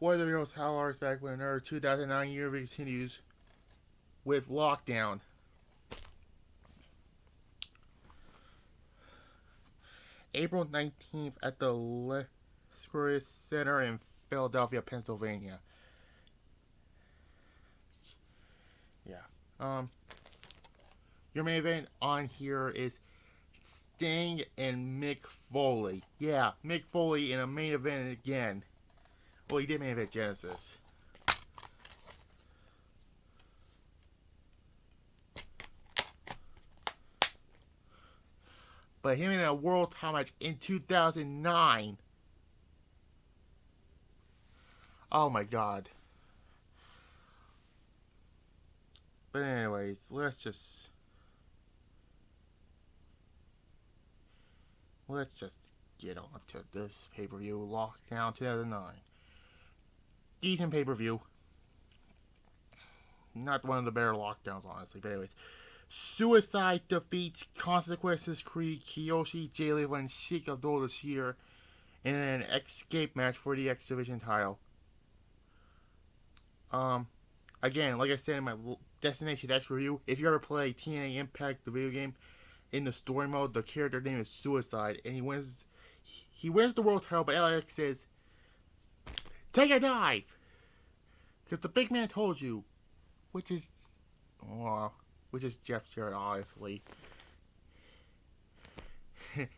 What are the real highlights back when another 2009 year continues with Lockdown. April 19th at the Lashley Center in Philadelphia, Pennsylvania. Yeah. Your main event on here is Sting and Mick Foley. Yeah, Mick Foley in a main event again. Well, he did main event Genesis. But him in a world title match in 2009. Oh my god. But anyways, let's just get on to this pay-per-view, Lockdown 2009. Decent pay-per-view. Not one of the better Lockdowns, honestly. But anyways, Suicide defeats Consequences Creed, Kiyoshi, Jay Lethal, and Sheik Abdul this year in an escape match for the X Division title. Again, like I said in my Destination X review, if you ever play TNA Impact, the video game, in the story mode, the character name is Suicide, and he wins the world title, but LAX says, take a dive! Because the big man told you, which is Jeff Jarrett, honestly.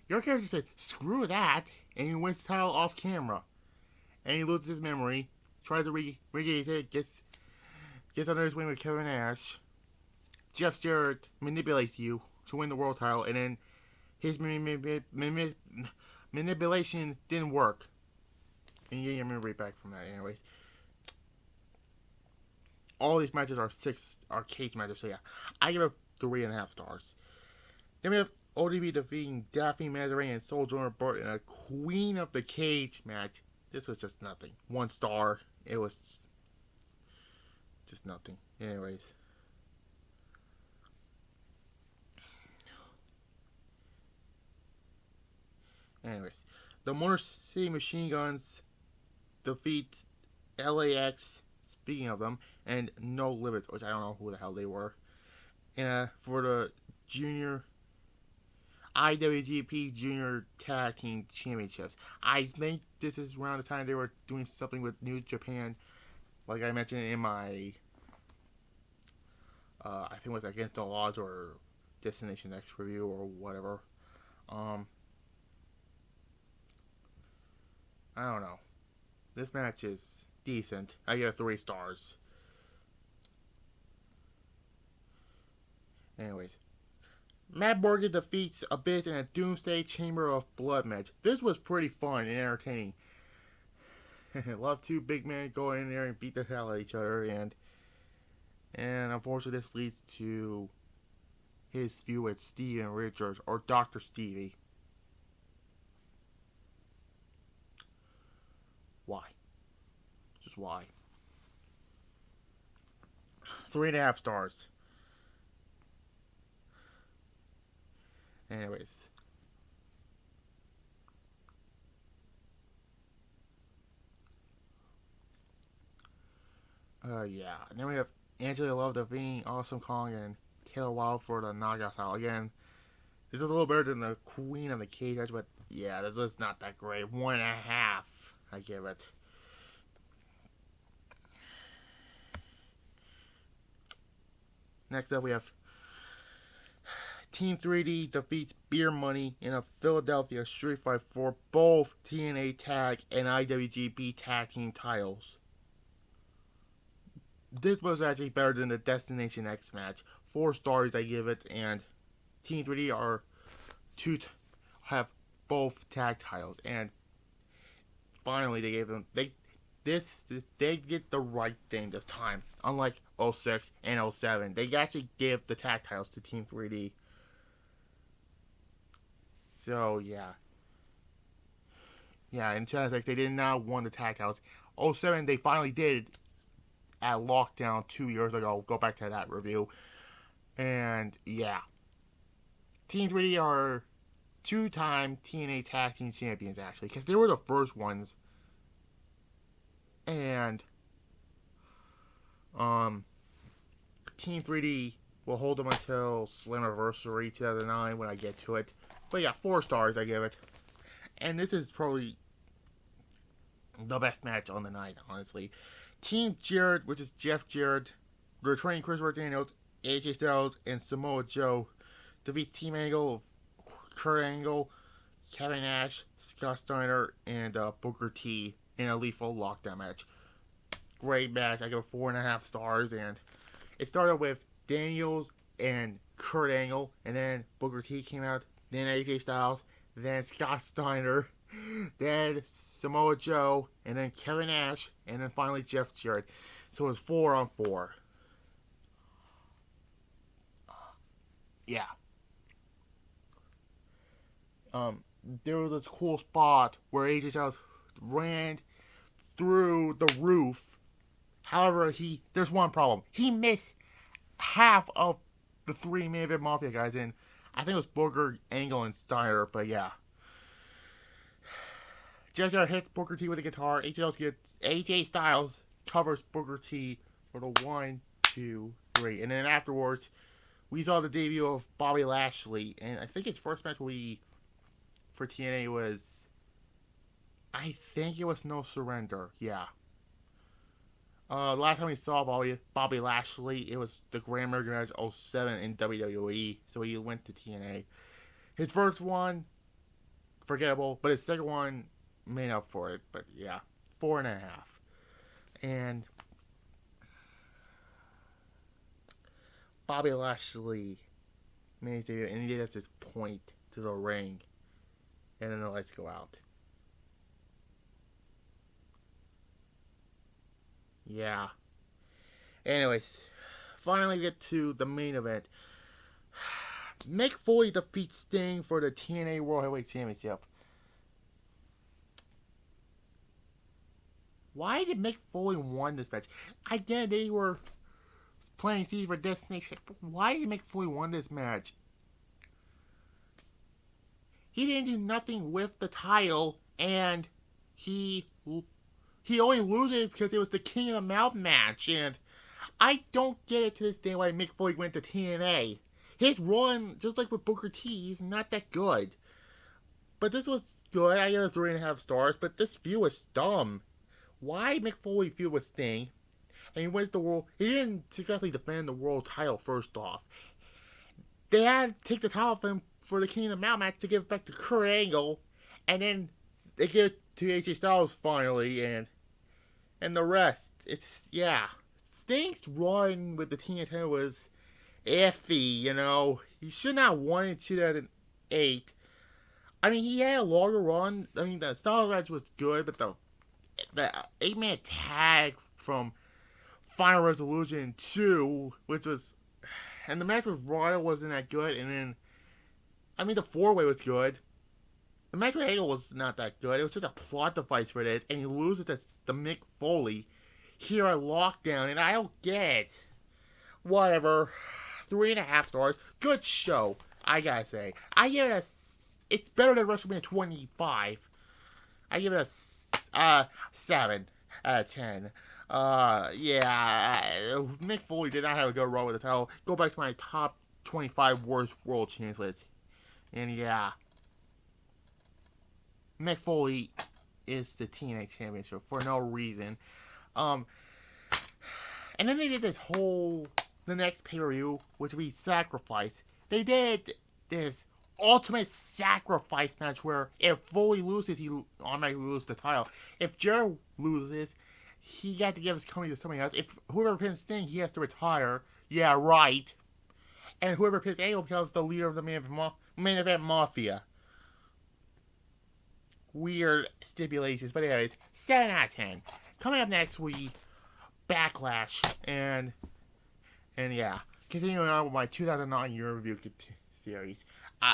Your character said, screw that, and he wins the title off camera. And he loses his memory, tries to regain it, gets under his wing with Kevin Nash. Jeff Jarrett manipulates you to win the world title, and then his manipulation didn't work. And you get your memory back from that, anyways. All these matches are cage matches, so yeah. I give it 3.5 stars. Then we have ODB defeating Daffy Mazarin and Soul Joiner Burt in a Queen of the Cage match. This was just nothing. 1 star. It was just nothing. Anyways. The Motor City Machine Guns defeat LAX, speaking of them, and No Limits, which I don't know who the hell they were, for the Junior IWGP Junior Tag Team Championships. I think this is around the time they were doing something with New Japan, like I mentioned in my, I think it was Against the Laws or Destination X review or whatever. I don't know. This match is decent. I give it 3 stars. Anyways. Matt Morgan defeats Abyss in a Doomsday Chamber of Blood match. This was pretty fun and entertaining. Love 2 big men go in there and beat the hell out of each other. And unfortunately this leads to his feud with Steven Richards, or Dr. Stevie. Why? Just why? 3.5 stars. Anyways. Yeah. And then we have Angela Love defeating Awesome Kong and Taylor Wilde for the knockout title. Again, this is a little better than the Queen of the Cage match, but yeah, this is not that great. 1.5. I give it. Next up, we have Team 3D defeats Beer Money in a Philadelphia street fight for both TNA Tag and IWGP Tag Team titles. This was actually better than the Destination X match. 4 stars I give it, and Team 3D are have both tag titles, and finally they gave them they did the right thing this time. Unlike 06 and 07, they actually gave the tag titles to Team 3D. So yeah, in 2006 they did not won the tag titles. 07 they finally did at Lockdown 2 years ago. Go back to that review. And yeah, Team 3D are 2-time TNA Tag Team Champions, actually, because they were the first ones And Team 3D will hold them until Slammiversary 2009 when I get to it. But yeah, 4 stars I give it. And this is probably the best match on the night, honestly. Team Jarrett, which is Jeff Jarrett, returning Christopher Daniels, AJ Styles, and Samoa Joe, defeats Team Angle, Kurt Angle, Kevin Nash, Scott Steiner, and Booker T in a lethal lockdown match. Great match. I give it 4.5 stars, and it started with Daniels and Kurt Angle, and then Booker T came out, then AJ Styles, then Scott Steiner, then Samoa Joe, and then Kevin Nash, and then finally Jeff Jarrett. So it was 4 on 4. Yeah. There was this cool spot where AJ Styles ran through the roof. However, there's one problem. He missed half of the 3 main event Mafia guys, and I think it was Booker, Angle, and Steiner, but yeah. Jeff Jarrett hits Booker T with a guitar. AJ Styles covers Booker T for the 1, 2, 3. And then afterwards, we saw the debut of Bobby Lashley. And I think his first match for TNA was, I think it was No Surrender. Yeah. Last time we saw Bobby Lashley, it was the Grand American Match 07 in WWE. So he went to TNA. His first one, forgettable. But his second one, made up for it. But yeah, 4.5. And Bobby Lashley made his debut, and he did this point to the ring, and then the lights go out. Yeah. Anyways, finally we get to the main event. Mick Foley defeats Sting for the TNA World Heavyweight Championship. Why did Mick Foley won this match? I get they were playing Steve for Destination, but why did Mick Foley won this match? He didn't do nothing with the title, and he only loses because it was the King of the Mountain match, and I don't get it to this day why Mick Foley went to TNA. His run, just like with Booker T, is not that good. But this was good. I gave it 3.5 stars, but this feud was dumb. Why Mick Foley feud with Sting? And he wins the world. He didn't successfully defend the world title first off. They had to take the title from him for the King of the Mountain match to give it back to Kurt Angle. And then they give it to AJ Styles finally. And the rest. Yeah. Sting's run with the TNA was iffy, you know. He should not have won in 2008. I mean, he had a longer run. I mean, the Styles match was good, but the 8-man tag from Final Resolution 2, which was, and the match with Ryder wasn't that good, and then, I mean, the 4-way was good. The match with Angle was not that good. It was just a plot device for this, and he loses to Mick Foley here at Lockdown, and I don't get it. Whatever. 3.5 stars. Good show, I gotta say. I give it it's better than WrestleMania 25. I give it a 7 out of 10. Yeah, Mick Foley did not have a good run with the title. Go back to my top 25 worst world champions list. And yeah, Mick Foley is the TNA championship for no reason. And then they did the next pay-per-view, which we Sacrifice. They did this ultimate sacrifice match where if Foley loses, he automatically loses the title. If Jarrett loses, he got to give his company to somebody else. If whoever pins Sting, he has to retire. Yeah, right. And whoever pins Angle becomes the leader of the main event Mafia. Weird stipulations, but anyways, 7 out of 10. Coming up next week, Backlash, and yeah, continuing on with my 2009 year review series.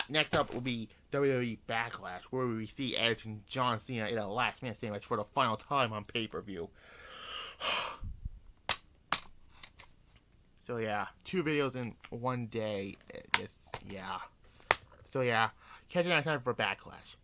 Next up will be WWE Backlash, where we see Edge and John Cena in a last man standing match for the final time on pay-per-view. So yeah, 2 videos in one day. Yeah. So yeah, catch you next time for Backlash.